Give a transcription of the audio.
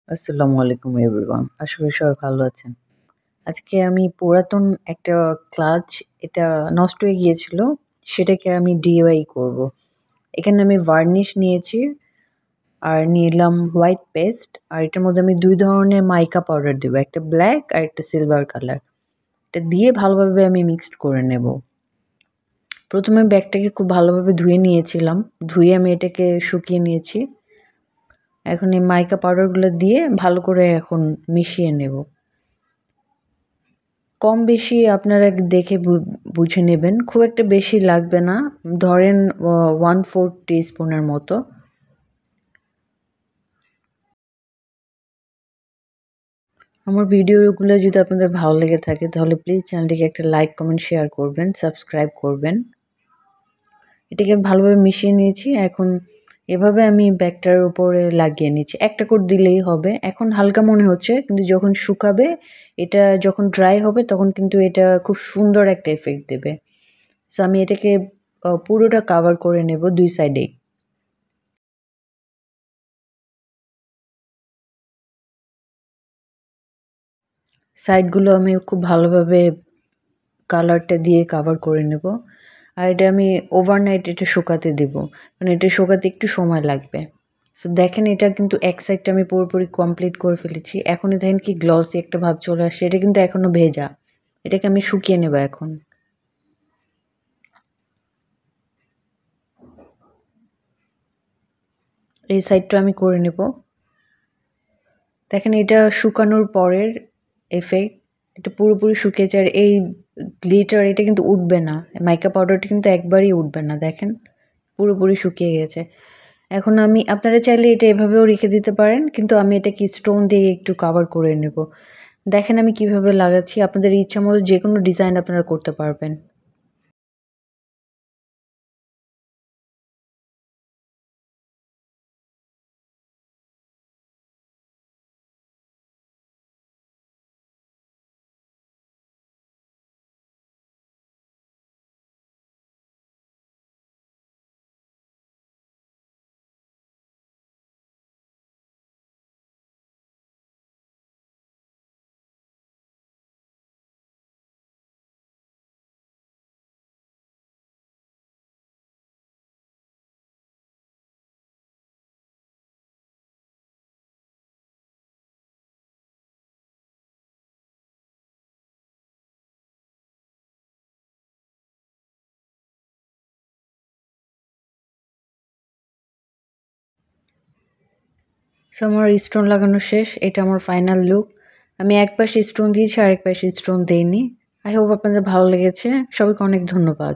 আসসালামু আলাইকুম এভরিওয়ান। আশা করি সবাই ভালো আছেন। আজকে আমি পুরাতন একটা ক্লাচ এটা নষ্ট হয়ে গিয়েছিল। সেটাকে আমি DIY করব। এখানে আমি ভার্নিশ নিয়েছি আর নিলাম হোয়াইট পেস্ট আর এটার মধ্যে আমি ২ ধরনের মাইকা পাউডার দেব। একটা ব্লাক আর একটা সিলভার কালার। এটা দিয়ে ভালোভাবে আমি মিক্সড করে নেব। ১ম এ ব্যাগটাকে খুব ভালোভাবে ধুয়ে নিয়েছিলাম। ধুয়ে আমি এটাকে শুকিয়ে নিয়েছি। এখন এই মাইকা পাউডারগুলো দিয়ে ভালো করে এখন মিশিয়ে নেব। কম বেশি আপনারা দেখে বুঝে নেবেন। খুব একটা বেশি লাগবে না। ধরেন 1/4 টিস্পুনের মতো। আমার ভিডিওগুলো যদি আপনাদের ভালো লেগে থাকে তাহলে প্লিজ চ্যানেলটিকে একটা লাইক, কমেন্ট, শেয়ার করবেন, সাবস্ক্রাইব করবেন। এটাকে ভালোভাবে মিশিয়ে নিয়েছি। এখন এভাবে আমি ব্যাগটার উপরে লাগিয়ে নিচ্ছি। একটা কোট দিলেই হবে। এখন হালকা মনে হচ্ছে কিন্তু যখন শুকাবে, এটা যখন ড্রাই হবে তখন কিন্তু এটা খুব সুন্দর একটা ইফেক্ট দেবে। সো আমি এটাকে পুরোটা কভার করে নেব ২ সাইডেই। সাইডগুলো আমি খুব ভালোভাবে কালারটা দিয়ে কভার করে নেব। আর এটা আমি ওভারনাইট এটা শুকাতে দেব। মানে এটা শুকাতে একটু সময় লাগবে। সো দেখেন এটা কিন্তু এক সাইডটা আমি পুরোপুরি কমপ্লিট করে ফেলেছি। এখনই দেখেন কি গ্লসি একটা ভাব চলে আসছে। এটা কিন্তু এখনো ভেজা। এটাকে আমি শুকিয়ে নেব এখন। এই সাইডটা আমি করে নেব। দেখেন এটা শুকানোর পরের ইফেক্ট। এটা পুরোপুরি শুকিয়েছে আর এই গ্লিটার এটা কিন্তু উঠবে না। মাইকা পাউডারটা কিন্তু একবারেই উঠবে না দেখেন। পুরোপুরি শুকিয়ে গেছে। এখন আমি আপনারা চাইলে এটা এভাবেও রেখে দিতে পারেন। কিন্তু আমি এটাকে স্টোন দিয়ে একটু কভার করে নেব। দেখেন আমি কিভাবে লাগাচ্ছি। আপনাদের ইচ্ছামতো যেকোনো ডিজাইন আপনারা করতে পারবেন। সো আমার স্টোন লাগানো শেষ। এটা আমার ফাইনাল লুক। আমি এক পাশে স্টোন দিয়েছি, আরেক পাশে স্টোন দেইনি। আই হোপ আপনাদের ভালো লেগেছে। সবাইকে অনেক ধন্যবাদ।